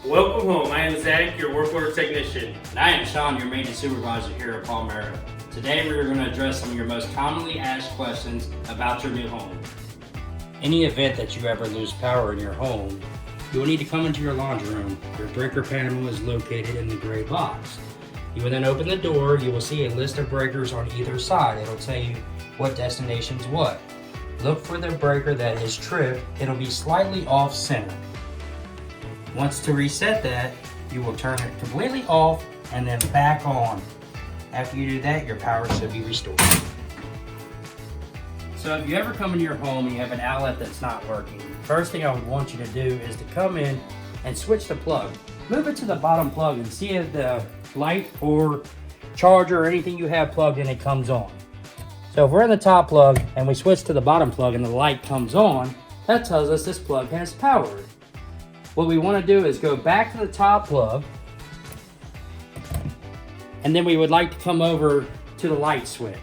Welcome home. I am Zach, your work order technician. And I am Shaun, your maintenance supervisor here at Palmera. Today we are going to address some of your most commonly asked questions about your new home. Any event that you ever lose power in your home, you will need to come into your laundry room. Your breaker panel is located in the gray box. You will then open the door. You will see a list of breakers on either side. It'll tell you what destination's what. Look for the breaker that is tripped. It'll be slightly off center. Once to reset that, you will turn it completely off and then back on. After you do that, your power should be restored. So if you ever come into your home and you have an outlet that's not working, first thing I would want you to do is to come in and switch the plug. Move it to the bottom plug and see if the light or charger or anything you have plugged in, it comes on. So if we're in the top plug and we switch to the bottom plug and the light comes on, that tells us this plug has power. What we want to do is go back to the top plug, and then we would like to come over to the light switch.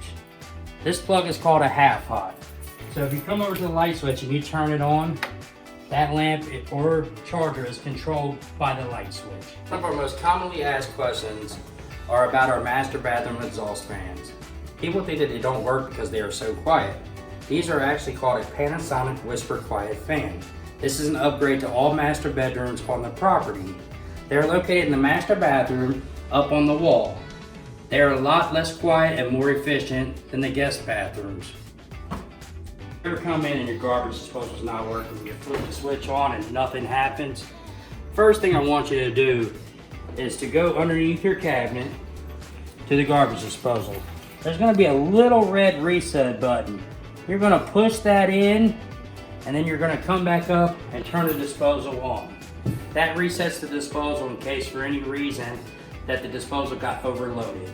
This plug is called a half hot. So if you come over to the light switch and you turn it on, that lamp or charger is controlled by the light switch. One of our most commonly asked questions are about our master bathroom exhaust fans. People think that they don't work because they are so quiet. These are actually called a Panasonic Whisper Quiet fan. This is an upgrade to all master bedrooms on the property. They are located in the master bathroom up on the wall. They are a lot less quiet and more efficient than the guest bathrooms. If you ever come in and your garbage disposal is not working, you flip the switch on and nothing happens, first thing I want you to do is to go underneath your cabinet to the garbage disposal. There's going to be a little red reset button. You're going to push that in, and then you're going to come back up and turn the disposal on. That resets the disposal in case for any reason that the disposal got overloaded.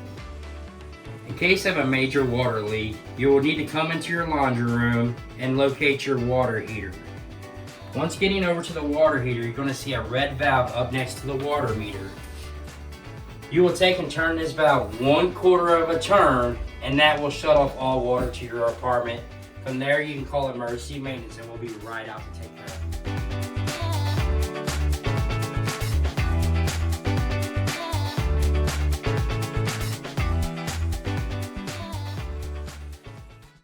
In case of a major water leak, you will need to come into your laundry room and locate your water heater. Once getting over to the water heater, you're going to see a red valve up next to the water meter. You will take and turn this valve 1/4 of a turn, and that will shut off all water to your apartment. From there, you can call emergency maintenance and we'll be right out to take care of it.